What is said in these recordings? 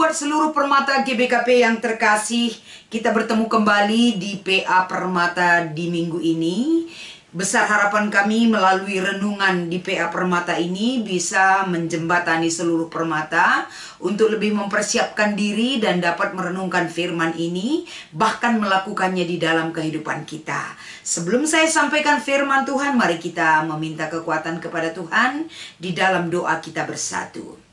buat seluruh permata GBKP yang terkasih. Kita bertemu kembali di PA Permata di minggu ini. Besar harapan kami melalui renungan di PA Permata ini bisa menjembatani seluruh permata untuk lebih mempersiapkan diri dan dapat merenungkan firman ini, bahkan melakukannya di dalam kehidupan kita. Sebelum saya sampaikan firman Tuhan, mari kita meminta kekuatan kepada Tuhan di dalam doa kita bersatu.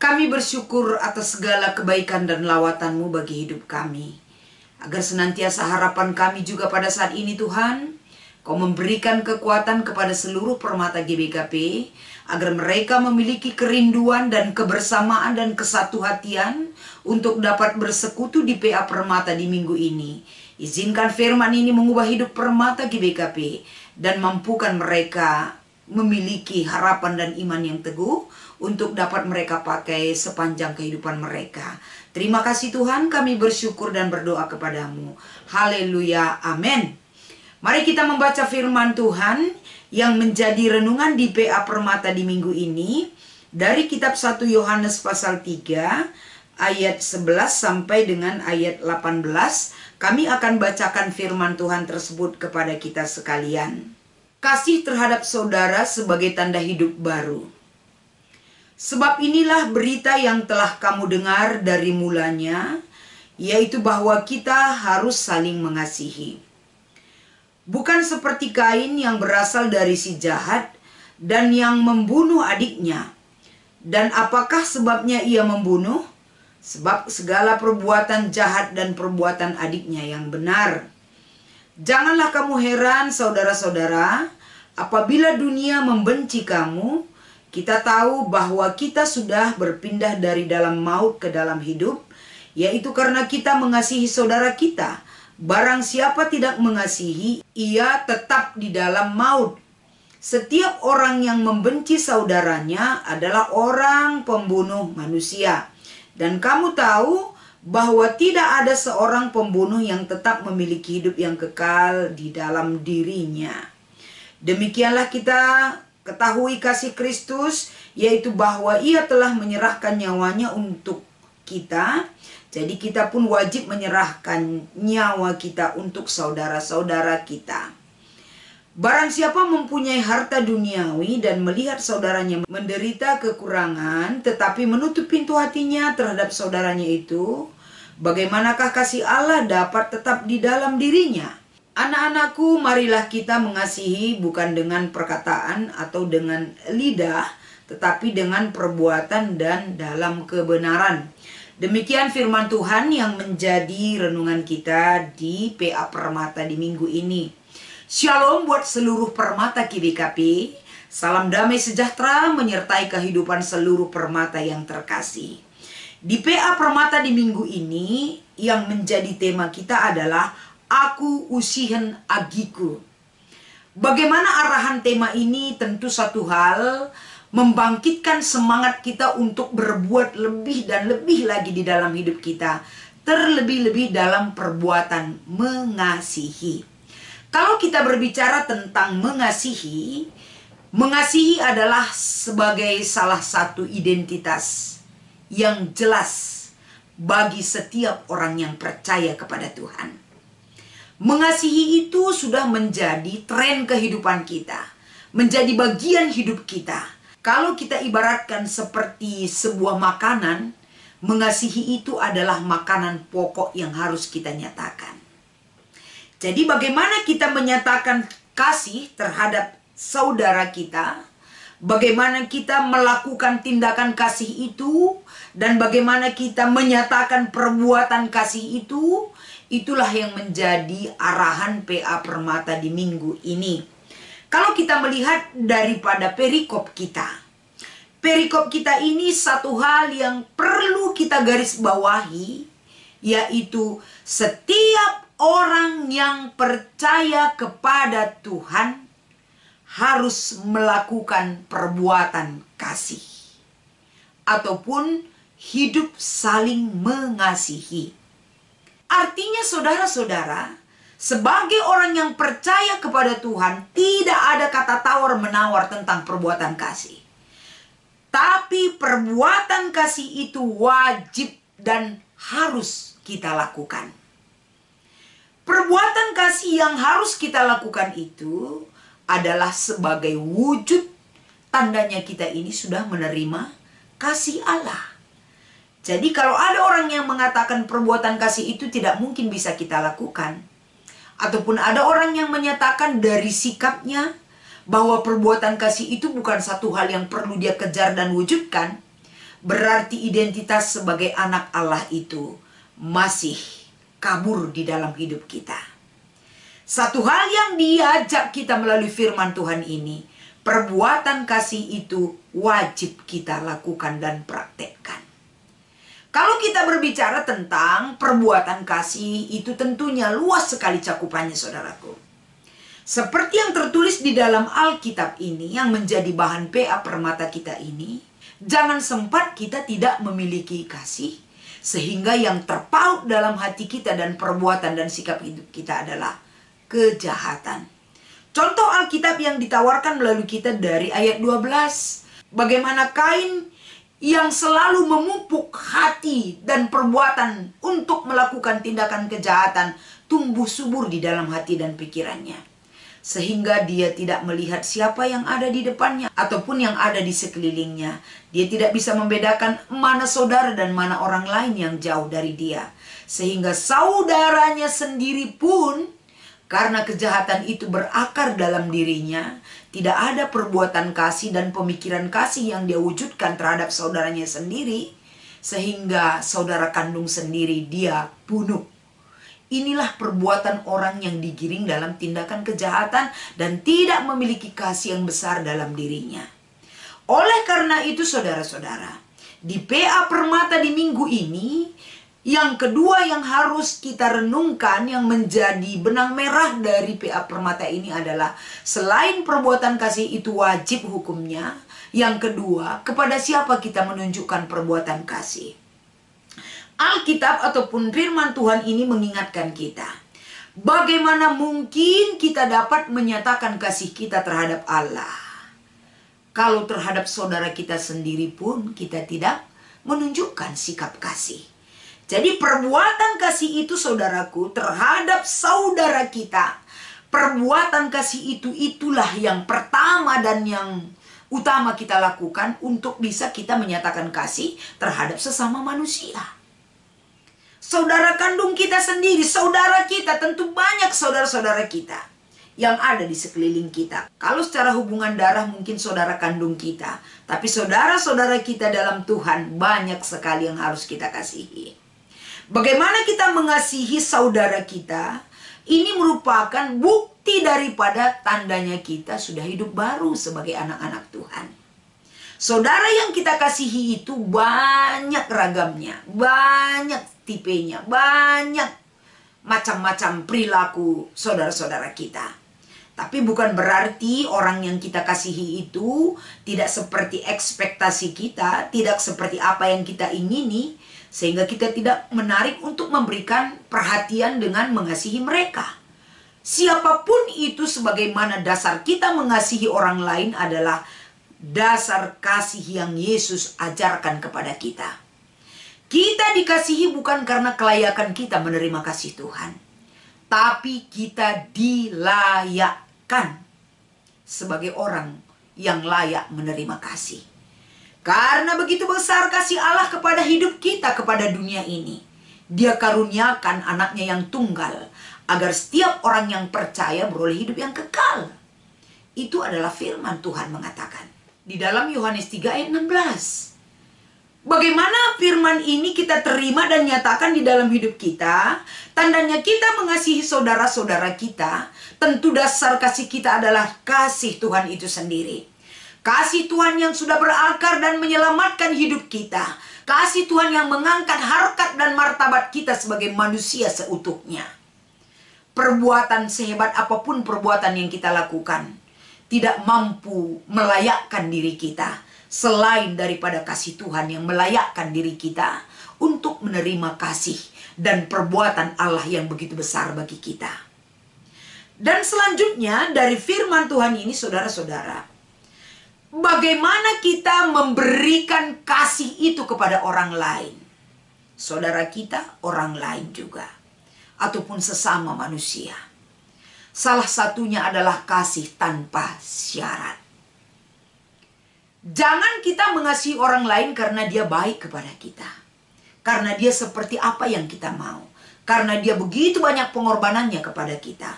Kami bersyukur atas segala kebaikan dan lawatan-Mu bagi hidup kami. Agar senantiasa harapan kami juga pada saat ini Tuhan, Kau memberikan kekuatan kepada seluruh permata GBKP, agar mereka memiliki kerinduan dan kebersamaan dan kesatu hatian untuk dapat bersekutu di PA Permata di minggu ini. Izinkan firman ini mengubah hidup permata GBKP dan mampukan mereka memiliki harapan dan iman yang teguh untuk dapat mereka pakai sepanjang kehidupan mereka. Terima kasih Tuhan, kami bersyukur dan berdoa kepadamu. Haleluya, amin. Mari kita membaca firman Tuhan yang menjadi renungan di PA Permata di minggu ini. Dari kitab 1 Yohanes pasal 3 ayat 11 sampai dengan ayat 18. Kami akan bacakan firman Tuhan tersebut kepada kita sekalian. Kasih terhadap saudara sebagai tanda hidup baru. Sebab inilah berita yang telah kamu dengar dari mulanya, yaitu bahwa kita harus saling mengasihi. Bukan seperti Kain yang berasal dari si jahat dan yang membunuh adiknya. Dan apakah sebabnya ia membunuh? Sebab segala perbuatan jahat dan perbuatan adiknya yang benar. Janganlah kamu heran saudara-saudara, apabila dunia membenci kamu. Kita tahu bahwa kita sudah berpindah dari dalam maut ke dalam hidup, yaitu karena kita mengasihi saudara kita. Barang siapa tidak mengasihi, ia tetap di dalam maut. Setiap orang yang membenci saudaranya adalah orang pembunuh manusia. Dan kamu tahu bahwa tidak ada seorang pembunuh yang tetap memiliki hidup yang kekal di dalam dirinya. Demikianlah kita ketahui kasih Kristus, yaitu bahwa ia telah menyerahkan nyawanya untuk kita. Jadi kita pun wajib menyerahkan nyawa kita untuk saudara-saudara kita. Barang siapa mempunyai harta duniawi dan melihat saudaranya menderita kekurangan, tetapi menutup pintu hatinya terhadap saudaranya itu, bagaimanakah kasih Allah dapat tetap di dalam dirinya? Anak-anakku, marilah kita mengasihi bukan dengan perkataan atau dengan lidah, tetapi dengan perbuatan dan dalam kebenaran. Demikian firman Tuhan yang menjadi renungan kita di PA Permata di minggu ini. Shalom buat seluruh permata GBKP. Salam damai sejahtera menyertai kehidupan seluruh permata yang terkasih. Di PA Permata di minggu ini yang menjadi tema kita adalah Aku usihen agiku. Bagaimana arahan tema ini? Tentu satu hal, membangkitkan semangat kita untuk berbuat lebih dan lebih lagi di dalam hidup kita. Terlebih-lebih dalam perbuatan mengasihi. Kalau kita berbicara tentang mengasihi, mengasihi adalah sebagai salah satu identitas yang jelas bagi setiap orang yang percaya kepada Tuhan. Mengasihi itu sudah menjadi tren kehidupan kita, menjadi bagian hidup kita. Kalau kita ibaratkan seperti sebuah makanan, mengasihi itu adalah makanan pokok yang harus kita nyatakan. Jadi bagaimana kita menyatakan kasih terhadap saudara kita, bagaimana kita melakukan tindakan kasih itu, dan bagaimana kita menyatakan perbuatan kasih itu, itulah yang menjadi arahan PA Permata di minggu ini. Kalau kita melihat daripada perikop kita. Perikop kita ini satu hal yang perlu kita garis bawahi, yaitu setiap orang yang percaya kepada Tuhan harus melakukan perbuatan kasih. Ataupun hidup saling mengasihi. Artinya saudara-saudara, sebagai orang yang percaya kepada Tuhan, tidak ada kata tawar-menawar tentang perbuatan kasih. Tapi perbuatan kasih itu wajib dan harus kita lakukan. Perbuatan kasih yang harus kita lakukan itu adalah sebagai wujud tandanya kita ini sudah menerima kasih Allah. Jadi kalau ada orang yang mengatakan perbuatan kasih itu tidak mungkin bisa kita lakukan, ataupun ada orang yang menyatakan dari sikapnya bahwa perbuatan kasih itu bukan satu hal yang perlu dia kejar dan wujudkan, berarti identitas sebagai anak Allah itu masih kabur di dalam hidup kita. Satu hal yang diajak kita melalui firman Tuhan ini, perbuatan kasih itu wajib kita lakukan dan praktekkan. Kalau kita berbicara tentang perbuatan kasih, itu tentunya luas sekali cakupannya, saudaraku. Seperti yang tertulis di dalam Alkitab ini, yang menjadi bahan PA Permata kita ini, jangan sempat kita tidak memiliki kasih, sehingga yang terpaut dalam hati kita dan perbuatan dan sikap hidup kita adalah kejahatan. Contoh Alkitab yang ditawarkan melalui kita dari ayat 12. Bagaimana Kain yang selalu memupuk hati dan perbuatan untuk melakukan tindakan kejahatan tumbuh subur di dalam hati dan pikirannya, sehingga dia tidak melihat siapa yang ada di depannya ataupun yang ada di sekelilingnya. Dia tidak bisa membedakan mana saudara dan mana orang lain yang jauh dari dia, sehingga saudaranya sendiri pun karena kejahatan itu berakar dalam dirinya, tidak ada perbuatan kasih dan pemikiran kasih yang dia wujudkan terhadap saudaranya sendiri, sehingga saudara kandung sendiri dia bunuh. Inilah perbuatan orang yang digiring dalam tindakan kejahatan dan tidak memiliki kasih yang besar dalam dirinya. Oleh karena itu saudara-saudara, di PA Permata di minggu ini, yang kedua yang harus kita renungkan, yang menjadi benang merah dari PA Permata ini adalah selain perbuatan kasih itu wajib hukumnya, yang kedua, kepada siapa kita menunjukkan perbuatan kasih. Alkitab ataupun firman Tuhan ini mengingatkan kita, bagaimana mungkin kita dapat menyatakan kasih kita terhadap Allah kalau terhadap saudara kita sendiri pun kita tidak menunjukkan sikap kasih. Jadi perbuatan kasih itu saudaraku terhadap saudara kita, perbuatan kasih itu itulah yang pertama dan yang utama kita lakukan untuk bisa kita menyatakan kasih terhadap sesama manusia. Saudara kandung kita sendiri, saudara kita, tentu banyak saudara-saudara kita yang ada di sekeliling kita. Kalau secara hubungan darah mungkin saudara kandung kita, tapi saudara-saudara kita dalam Tuhan banyak sekali yang harus kita kasihi. Bagaimana kita mengasihi saudara kita, ini merupakan bukti daripada tandanya kita sudah hidup baru sebagai anak-anak Tuhan. Saudara yang kita kasihi itu banyak ragamnya, banyak tipenya, banyak macam-macam perilaku saudara-saudara kita. Tapi bukan berarti orang yang kita kasihi itu tidak seperti ekspektasi kita, tidak seperti apa yang kita ingini, sehingga kita tidak menarik untuk memberikan perhatian dengan mengasihi mereka. Siapapun itu, sebagaimana dasar kita mengasihi orang lain adalah dasar kasih yang Yesus ajarkan kepada kita. Kita dikasihi bukan karena kelayakan kita menerima kasih Tuhan, tapi kita dilayakkan sebagai orang yang layak menerima kasih. Karena begitu besar kasih Allah kepada hidup kita, kepada dunia ini, Dia karuniakan anaknya yang tunggal, agar setiap orang yang percaya beroleh hidup yang kekal. Itu adalah firman Tuhan mengatakan di dalam Yohanes 3 ayat 16. Bagaimana firman ini kita terima dan nyatakan di dalam hidup kita? Tandanya kita mengasihi saudara-saudara kita. Tentu dasar kasih kita adalah kasih Tuhan itu sendiri. Kasih Tuhan yang sudah berakar dan menyelamatkan hidup kita. Kasih Tuhan yang mengangkat harkat dan martabat kita sebagai manusia seutuhnya. Perbuatan sehebat apapun perbuatan yang kita lakukan tidak mampu melayakkan diri kita, selain daripada kasih Tuhan yang melayakkan diri kita untuk menerima kasih dan perbuatan Allah yang begitu besar bagi kita. Dan selanjutnya dari firman Tuhan ini, saudara-saudara, bagaimana kita memberikan kasih itu kepada orang lain. saudara kita, orang lain juga, ataupun sesama manusia. Salah satunya adalah kasih tanpa syarat. Jangan kita mengasihi orang lain karena dia baik kepada kita, karena dia seperti apa yang kita mau, karena dia begitu banyak pengorbanannya kepada kita.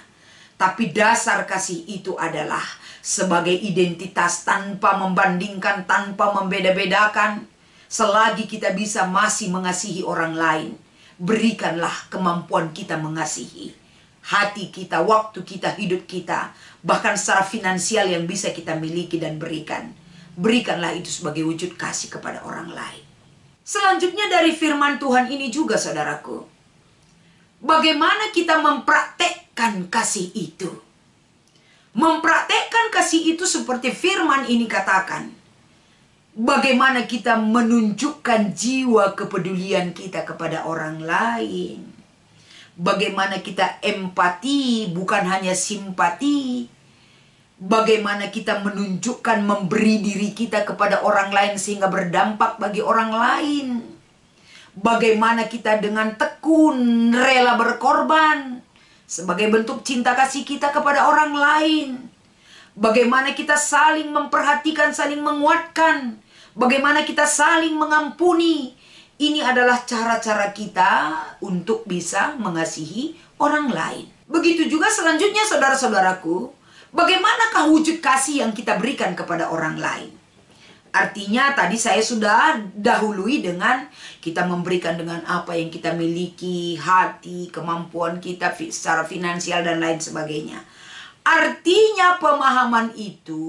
Tapi dasar kasih itu adalah sebagai identitas tanpa membandingkan, tanpa membeda-bedakan. Selagi kita bisa masih mengasihi orang lain, berikanlah kemampuan kita mengasihi. Hati kita, waktu kita, hidup kita, bahkan secara finansial yang bisa kita miliki dan berikan. Berikanlah itu sebagai wujud kasih kepada orang lain. Selanjutnya dari firman Tuhan ini juga, saudaraku, bagaimana kita mempraktekkan kasih itu. Mempraktekkan kasih itu seperti firman ini katakan. Bagaimana kita menunjukkan jiwa kepedulian kita kepada orang lain. Bagaimana kita empati, bukan hanya simpati. Bagaimana kita menunjukkan memberi diri kita kepada orang lain sehingga berdampak bagi orang lain. Bagaimana kita dengan tekun rela berkorban sebagai bentuk cinta kasih kita kepada orang lain. Bagaimana kita saling memperhatikan, saling menguatkan. Bagaimana kita saling mengampuni. Ini adalah cara-cara kita untuk bisa mengasihi orang lain. Begitu juga selanjutnya, saudara-saudaraku, bagaimanakah wujud kasih yang kita berikan kepada orang lain? Artinya tadi saya sudah dahului dengan kita memberikan dengan apa yang kita miliki, hati, kemampuan kita secara finansial dan lain sebagainya. Artinya pemahaman itu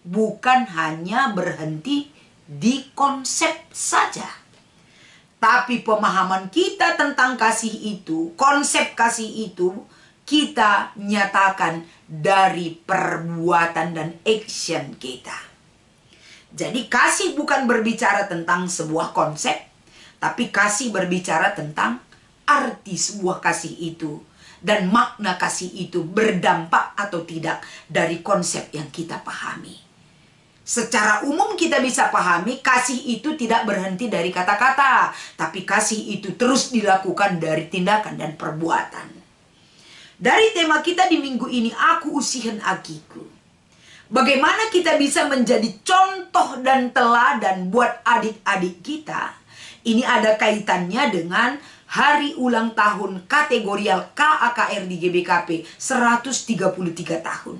bukan hanya berhenti di konsep saja. Tapi pemahaman kita tentang kasih itu, konsep kasih itu, kita nyatakan dari perbuatan dan action kita. Jadi kasih bukan berbicara tentang sebuah konsep, tapi kasih berbicara tentang arti sebuah kasih itu. Dan makna kasih itu berdampak atau tidak dari konsep yang kita pahami. Secara umum kita bisa pahami kasih itu tidak berhenti dari kata-kata, tapi kasih itu terus dilakukan dari tindakan dan perbuatan. Dari tema kita di minggu ini, aku usihan agiku. Bagaimana kita bisa menjadi contoh dan teladan buat adik-adik kita. Ini ada kaitannya dengan hari ulang tahun kategorial KAKR di GBKP 133 tahun.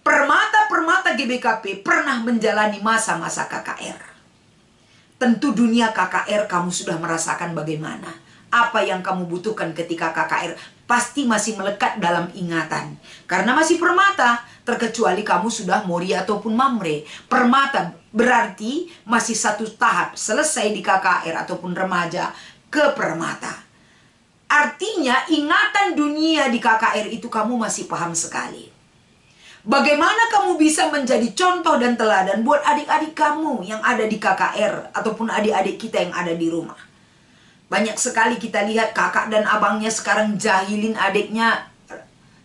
Permata-permata GBKP pernah menjalani masa-masa KKR. Tentu dunia KKR kamu sudah merasakan bagaimana. Apa yang kamu butuhkan ketika KKR pasti masih melekat dalam ingatan. Karena masih permata, terkecuali kamu sudah mori ataupun mamre. Permata berarti masih satu tahap selesai di KKR ataupun remaja ke permata. Artinya ingatan dunia di KKR itu kamu masih paham sekali. Bagaimana kamu bisa menjadi contoh dan teladan buat adik-adik kamu yang ada di KKR ataupun adik-adik kita yang ada di rumah. Banyak sekali kita lihat kakak dan abangnya sekarang jahilin adiknya,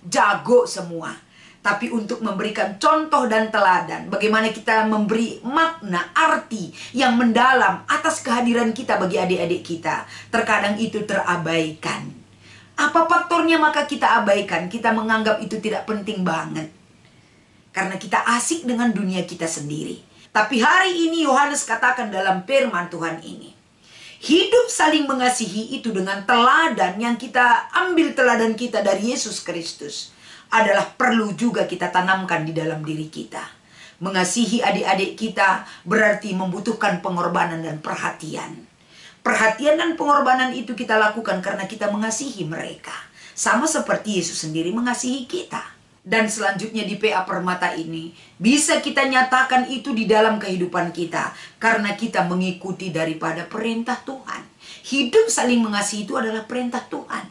jago semua. Tapi untuk memberikan contoh dan teladan, bagaimana kita memberi makna, arti yang mendalam atas kehadiran kita bagi adik-adik kita. Terkadang itu terabaikan. Apa faktornya maka kita abaikan? Kita menganggap itu tidak penting banget. Karena kita asik dengan dunia kita sendiri. Tapi hari ini Yohanes katakan dalam firman Tuhan ini, hidup saling mengasihi itu dengan teladan yang kita ambil teladan kita dari Yesus Kristus adalah perlu juga kita tanamkan di dalam diri kita. Mengasihi adik-adik kita berarti membutuhkan pengorbanan dan perhatian. Perhatian dan pengorbanan itu kita lakukan karena kita mengasihi mereka. Sama seperti Yesus sendiri mengasihi kita. Dan selanjutnya di PA Permata ini bisa kita nyatakan itu di dalam kehidupan kita. Karena kita mengikuti daripada perintah Tuhan. Hidup saling mengasihi itu adalah perintah Tuhan.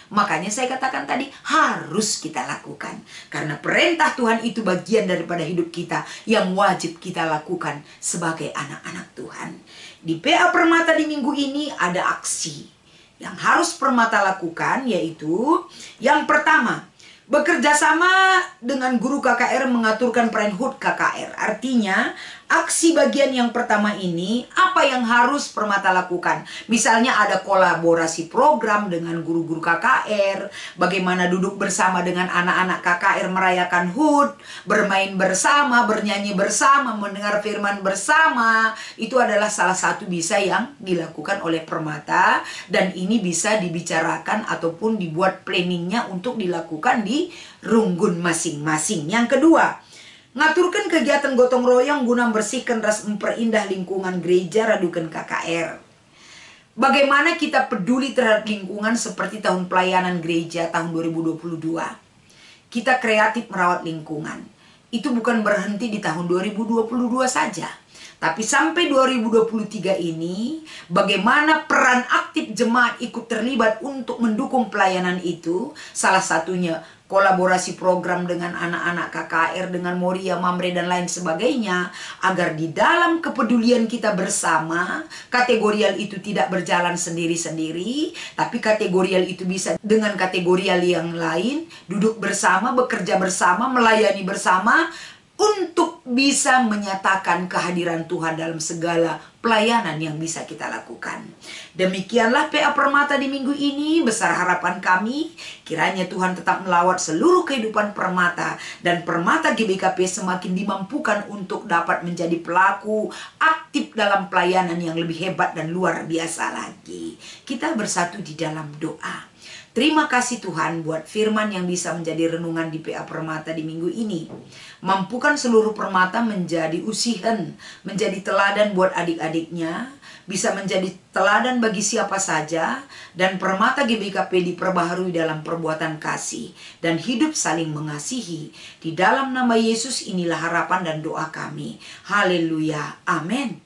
Makanya saya katakan tadi harus kita lakukan. Karena perintah Tuhan itu bagian daripada hidup kita yang wajib kita lakukan sebagai anak-anak Tuhan. Di PA Permata di minggu ini ada aksi yang harus Permata lakukan, yaitu yang pertama, bekerja sama dengan guru KKR mengaturkan parenthood KKR. Artinya Aksi bagian yang pertama ini, apa yang harus Permata lakukan? Misalnya ada kolaborasi program dengan guru-guru KKR, bagaimana duduk bersama dengan anak-anak KKR merayakan HUT, bermain bersama, bernyanyi bersama, mendengar firman bersama. Itu adalah salah satu bisa yang dilakukan oleh Permata, dan ini bisa dibicarakan ataupun dibuat planningnya untuk dilakukan di runggun masing-masing. Yang kedua, ngaturkan kegiatan gotong royong guna bersihkan ras memperindah lingkungan gereja radukan KKR. Bagaimana kita peduli terhadap lingkungan seperti tahun pelayanan gereja tahun 2022. Kita kreatif merawat lingkungan. Itu bukan berhenti di tahun 2022 saja. Tapi sampai 2023 ini, bagaimana peran aktif jemaat ikut terlibat untuk mendukung pelayanan itu, salah satunya kolaborasi program dengan anak-anak KKR, dengan Moria, Mamre, dan lain sebagainya, agar di dalam kepedulian kita bersama, kategorial itu tidak berjalan sendiri-sendiri, tapi kategorial itu bisa dengan kategorial yang lain, duduk bersama, bekerja bersama, melayani bersama, untuk bisa menyatakan kehadiran Tuhan dalam segala pelayanan yang bisa kita lakukan. Demikianlah PA Permata di minggu ini. Besar harapan kami, kiranya Tuhan tetap melawat seluruh kehidupan Permata, dan Permata GBKP semakin dimampukan untuk dapat menjadi pelaku aktif dalam pelayanan yang lebih hebat dan luar biasa lagi. Kita bersatu di dalam doa. Terima kasih Tuhan buat firman yang bisa menjadi renungan di PA Permata di minggu ini. Mampukan seluruh Permata menjadi usihan, menjadi teladan buat adik-adiknya, bisa menjadi teladan bagi siapa saja, dan Permata GBKP diperbaharui dalam perbuatan kasih dan hidup saling mengasihi. Di dalam nama Yesus inilah harapan dan doa kami. Haleluya. Amin.